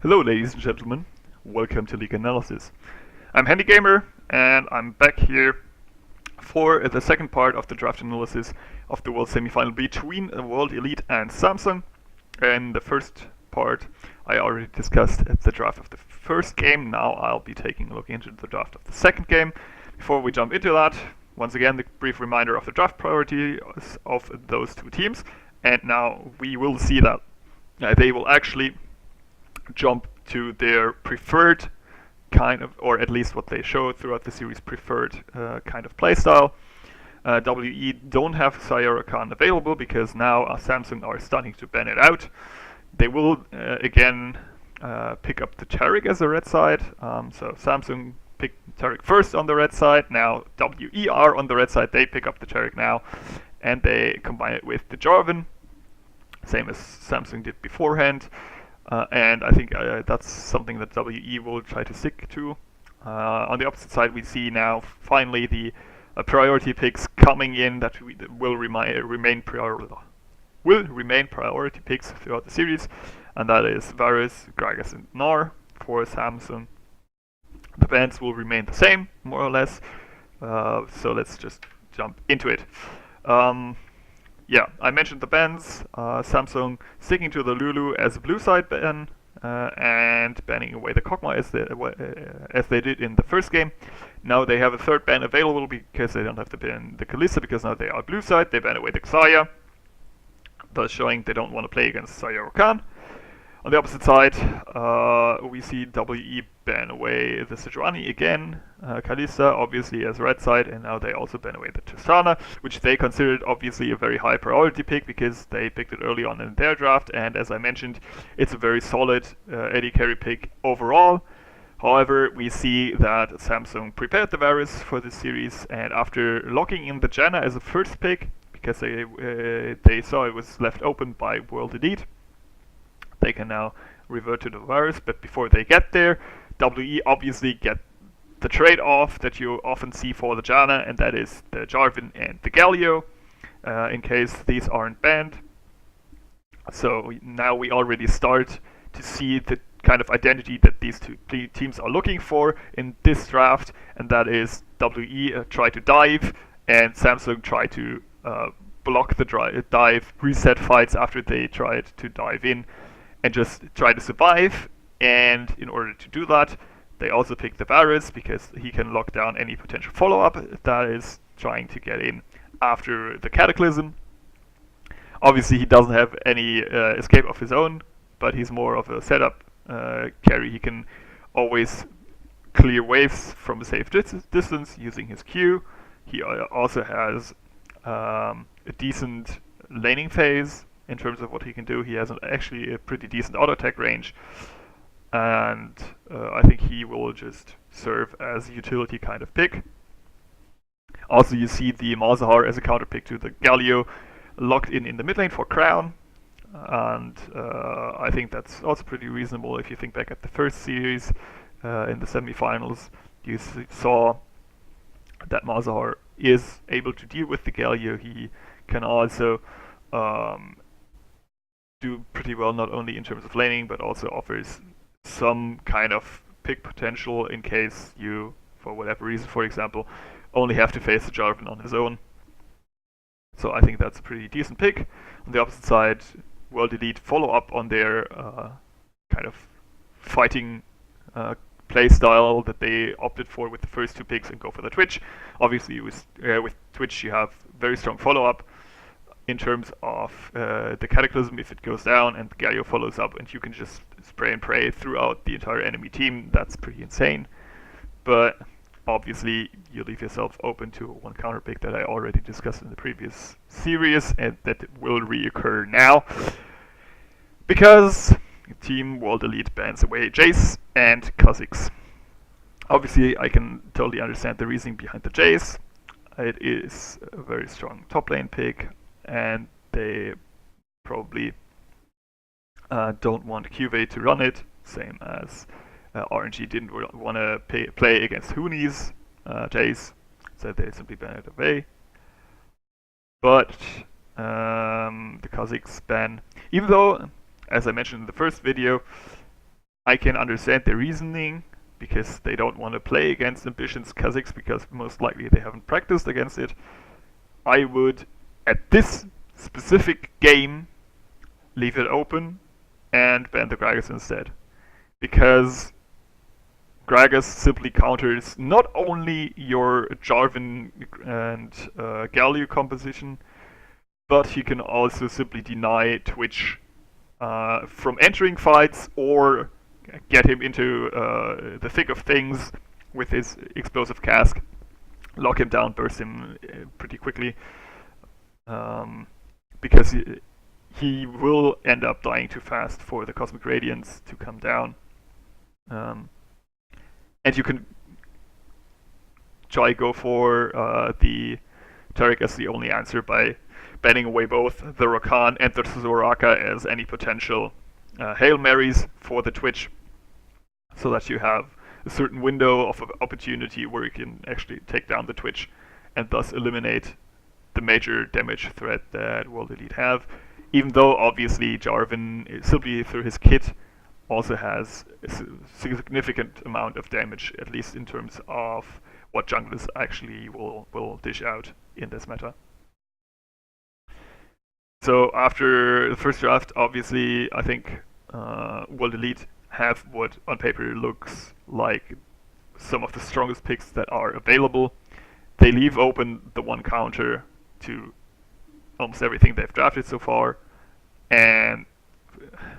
Hello ladies and gentlemen, welcome to League Analysis. I'm Handygamer and I'm back here for the second part of the draft analysis of the World Semifinal between World Elite and Samsung. In the first part I already discussed the draft of the first game. Now I'll be taking a look into the draft of the second game. Before we jump into that, once again the brief reminder of the draft priorities of those two teams, and now we will see that they will actually jump to their preferred kind of, or at least what they show throughout the series, preferred kind of playstyle. WE don't have Sayora Khan available because now Samsung are starting to ban it out. They will again pick up the Taric as a red side. So Samsung picked Taric first on the red side. Now WE are on the red side. They pick up the Taric now, and they combine it with the Jarvan, same as Samsung did beforehand. And I think that's something that WE will try to stick to. On the opposite side, we see now finally the priority picks coming in that will remain priority picks throughout the series, and that is Varus, Gragas, and Gnar for Samsung. The bans will remain the same, more or less. So let's just jump into it. Yeah, I mentioned the bans. Samsung sticking to the Lulu as a blue side ban and banning away the Kog'Maw as they did in the first game. Now they have a third ban available because they don't have to ban the Kalista because now they are blue side. They ban away the Xayah, thus showing they don't want to play against Sayora Khan. On the opposite side, we see WE ban away the Sejuani again, Kalista obviously as red side, and now they also ban away the Tristana, which they considered obviously a very high priority pick because they picked it early on in their draft, and as I mentioned, it's a very solid AD carry pick overall. However, we see that Samsung prepared the Varus for this series, and after locking in the Janna as a first pick, because they saw it was left open by World Elite, they can now revert to the Varus, but before they get there, WE obviously get the trade-off that you often see for the Janna, and that is the Jarvan and the Galio, in case these aren't banned. So now we already start to see the kind of identity that these two teams are looking for in this draft, and that is WE try to dive, and Samsung try to block the dive, reset fights after they tried to dive in, and just try to survive. And in order to do that, they also pick the Varus because he can lock down any potential follow-up that is trying to get in after the Cataclysm. Obviously he doesn't have any escape of his own, but he's more of a setup carry. He can always clear waves from a safe distance using his Q. He also has a decent laning phase in terms of what he can do. He has actually a pretty decent auto attack range, and I think he will just serve as a utility kind of pick. Also, you see the Malzahar as a counter pick to the Galio locked in the mid lane for Crown, and I think that's also pretty reasonable. If you think back at the first series in the semifinals, you saw that Malzahar is able to deal with the Galio. He can also do pretty well, not only in terms of laning, but also offers some kind of pick potential in case you, for whatever reason, for example, only have to face the Jarvan on his own. So I think that's a pretty decent pick. On the opposite side, World Elite follow up on their kind of fighting playstyle that they opted for with the first two picks and go for the Twitch. Obviously, with Twitch you have very strong follow up in terms of the Cataclysm. If it goes down and Galio follows up and you can just spray and pray throughout the entire enemy team, that's pretty insane. But obviously you leave yourself open to one counter pick that I already discussed in the previous series, and that will reoccur now, because Team World Elite bans away Jace and Kha'Zix. Obviously I can totally understand the reasoning behind the Jace. It is a very strong top lane pick, and they probably don't want QV to run it, same as RNG didn't want to play against Hooney's Jace, so they simply ban it away. But the Kha'Zix ban, even though, as I mentioned in the first video, I can understand their reasoning, because they don't want to play against Ambition's Kha'Zix, because most likely they haven't practiced against it. I would, at this specific game, leave it open and ban the Gragas instead. Because Gragas simply counters not only your Jarvan and Galio composition, but he can also simply deny Twitch from entering fights, or get him into the thick of things with his explosive cask, lock him down, burst him pretty quickly, because he will end up dying too fast for the Cosmic Radiance to come down. And you can try go for the Taric as the only answer by banning away both the Rakan and the Soraka as any potential Hail Marys for the Twitch, so that you have a certain window of opportunity where you can actually take down the Twitch and thus eliminate the major damage threat that World Elite have. Even though obviously Jarvan, simply through his kit, also has a significant amount of damage, at least in terms of what junglers actually will dish out in this meta. So after the first draft, obviously, I think World Elite have what on paper looks like some of the strongest picks that are available. They leave open the one counter to almost everything they've drafted so far, and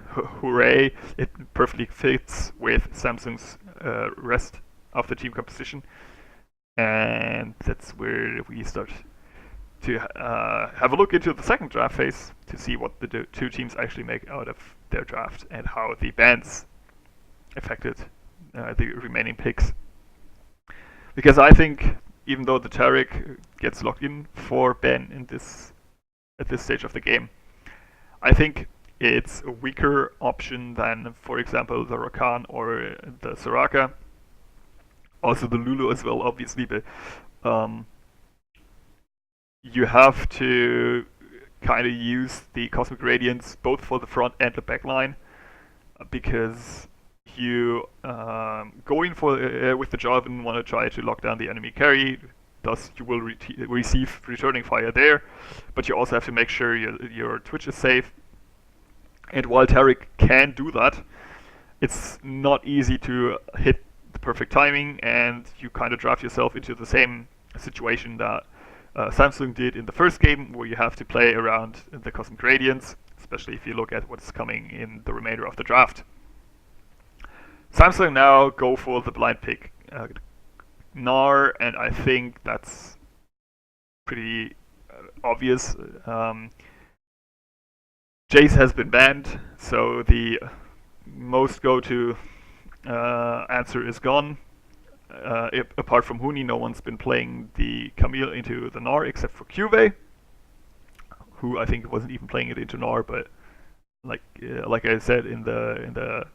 hooray, it perfectly fits with Samsung's rest of the team composition. And that's where we start to have a look into the second draft phase to see what the two teams actually make out of their draft and how the bans affected the remaining picks. Because I think, even though the Taric gets locked in for ban in at this stage of the game, I think it's a weaker option than, for example, the Rakan or the Soraka. Also the Lulu as well, obviously, but you have to kind of use the Cosmic Radiance both for the front and the back line, because you going for with the Jarvan want to try to lock down the enemy carry, thus you will receive returning fire there, but you also have to make sure your Twitch is safe. And while Taric can do that, it's not easy to hit the perfect timing, and you kind of draft yourself into the same situation that Samsung did in the first game, where you have to play around the Cosmic Radiance, especially if you look at what's coming in the remainder of the draft. Samsung now go for the blind pick Gnar, and I think that's pretty obvious. Jace has been banned, so the most go-to answer is gone. Apart from Huni, no one's been playing the Camille into the Gnar except for Cuvee, who I think wasn't even playing it into Gnar, but like I said in the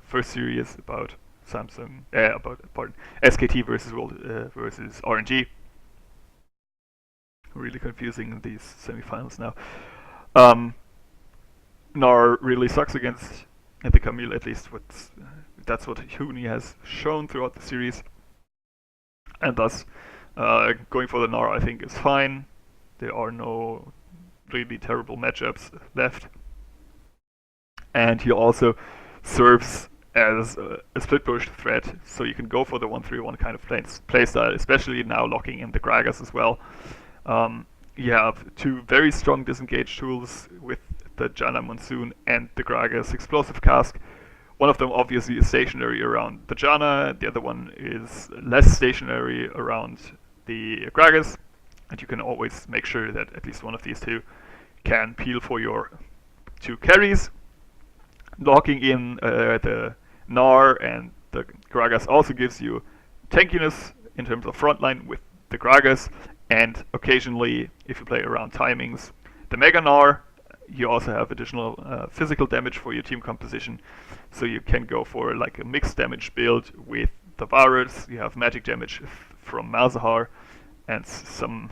first series about Samsung, SKT versus versus RNG. Really confusing these semifinals now. Gnar really sucks against the Camille, at least that's what Huni has shown throughout the series, and thus going for the Gnar I think is fine. There are no really terrible matchups left, and he also serves as a split push threat, so you can go for the 1-3-1 kind of playstyle, especially now locking in the Gragas as well. You have two very strong disengage tools with the Janna Monsoon and the Gragas Explosive Cask. One of them obviously is stationary around the Janna, the other one is less stationary around the Gragas, and you can always make sure that at least one of these two can peel for your two carries. Locking in the Gnar and the Gragas also gives you tankiness in terms of frontline with the Gragas, and occasionally, if you play around timings, the Mega Gnar, you also have additional physical damage for your team composition, so you can go for like a mixed damage build with the Varus. You have magic damage from Malzahar and some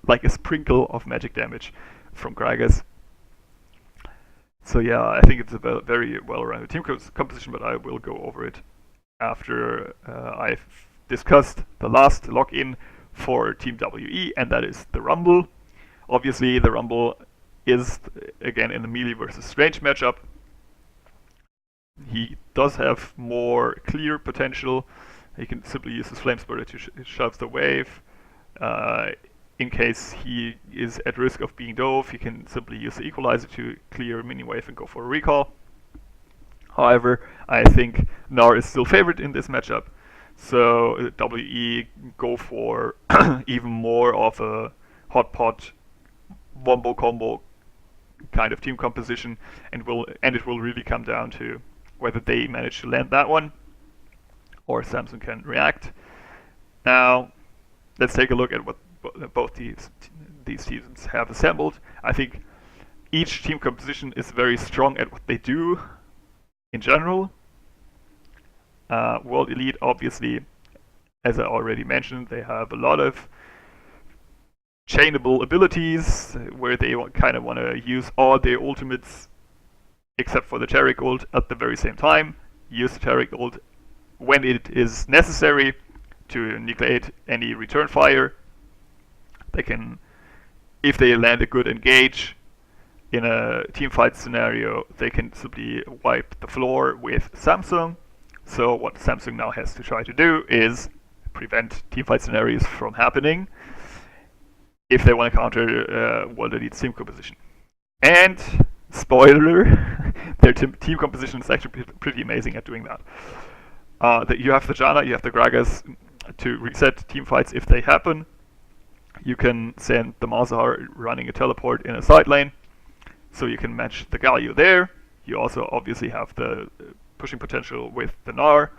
like a sprinkle of magic damage from Gragas. So yeah, I think it's a very well-rounded team composition, but I will go over it after I've discussed the last login for Team WE, and that is the Rumble. Obviously, the Rumble is again in the melee versus Strange matchup. He does have more clear potential. He can simply use his Flame Spreader to shove the wave. In case he is at risk of being dove, he can simply use the Equalizer to clear a mini wave and go for a recall. However, I think Gnar is still favored in this matchup, so WE go for even more of a hot pot wombo combo kind of team composition, and it will really come down to whether they manage to land that one or Samsung can react. Now, let's take a look at what both these teams have assembled. I think each team composition is very strong at what they do in general. World Elite, obviously, as I already mentioned, they have a lot of chainable abilities where they kind of want to use all their ultimates except for the Taric ult at the very same time. Use the Taric ult when it is necessary to negate any return fire. They can, if they land a good engage in a teamfight scenario, they can simply wipe the floor with Samsung. So what Samsung now has to try to do is prevent teamfight scenarios from happening if they want to counter World Elite's team composition. And spoiler, their team composition is actually pretty amazing at doing that. You have the Janna, you have the Gragas to reset team fights if they happen. You can send the Malzahar running a teleport in a side lane, so you can match the Galio there. You also obviously have the pushing potential with the Gnar.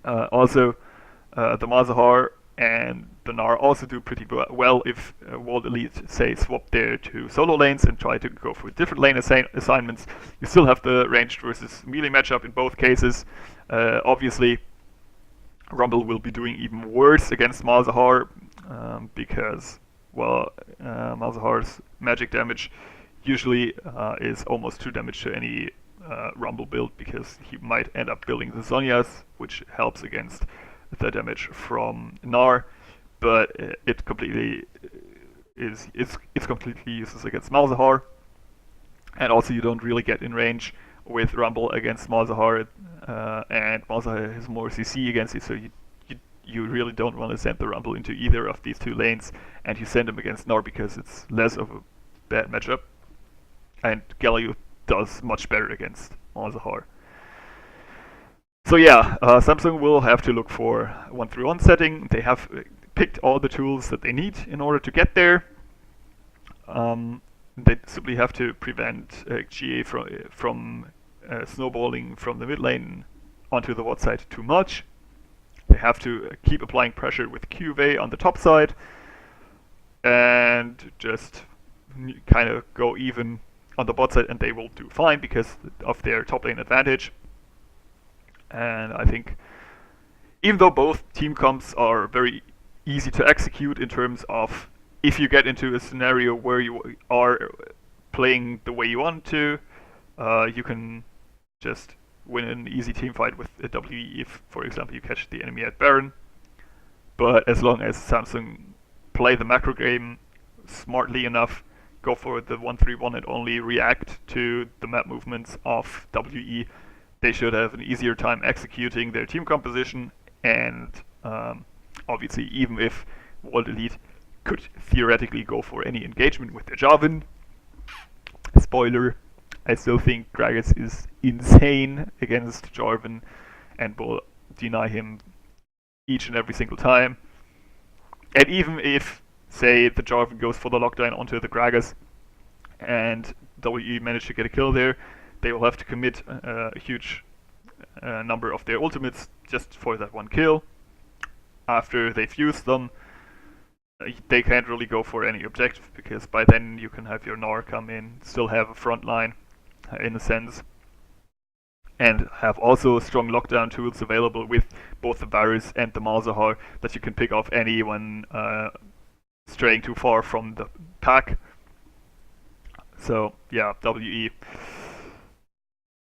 Also, the Malzahar and the Gnar also do pretty well if World Elite, say, swap their two solo lanes and try to go for different lane assignments. You still have the ranged versus melee matchup in both cases. Obviously, Rumble will be doing even worse against Malzahar because, well, Malzahar's magic damage usually is almost 2 damage to any Rumble build because he might end up building the Zhonya's, which helps against the damage from Gnar, but it completely it's completely useless against Malzahar, and also you don't really get in range with Rumble against Malzahar, and Malzahar has more CC against you, so you really don't want to send the Rumble into either of these two lanes, and you send him against Gnar because it's less of a bad matchup, and Galio does much better against Malzahar. So yeah, Samsung will have to look for 1-3-1 setting. They have picked all the tools that they need in order to get there. They simply have to prevent GA from snowballing from the mid lane onto the bot side too much. They have to keep applying pressure with QV on the top side and just kind of go even on the bot side, and they will do fine because of their top lane advantage. And I think even though both team comps are very easy to execute in terms of if you get into a scenario where you are playing the way you want to, you can just win an easy team fight with a WE if, for example, you catch the enemy at Baron. But as long as Samsung play the macro game smartly enough, go for the 1-3-1 and only react to the map movements of WE, they should have an easier time executing their team composition, and obviously even if World Elite could theoretically go for any engagement with their Jarvan, spoiler, I still think Gragas is insane against Jarvan and will deny him each and every single time. And even if, say, the Jarvan goes for the lockdown onto the Gragas and WE manage to get a kill there, they will have to commit a huge number of their ultimates just for that one kill. After they've used them, they can't really go for any objective because by then you can have your Gnar come in, still have a front line in a sense, and have also strong lockdown tools available with both the Varus and the Malzahar that you can pick off anyone straying too far from the pack. So yeah, WE.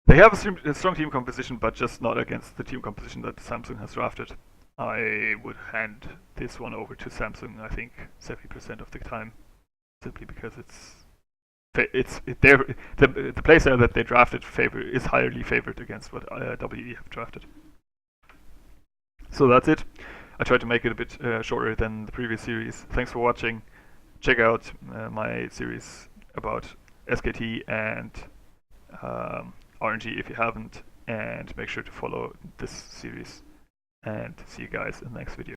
They have a strong team composition, but just not against the team composition that Samsung has drafted. I would hand this one over to Samsung. I think 70% of the time, simply because the playstyle that they drafted is highly favored against what WE have drafted. So that's it. I tried to make it a bit shorter than the previous series. Thanks for watching. Check out my series about SKT and RNG if you haven't, and make sure to follow this series. And see you guys in the next video.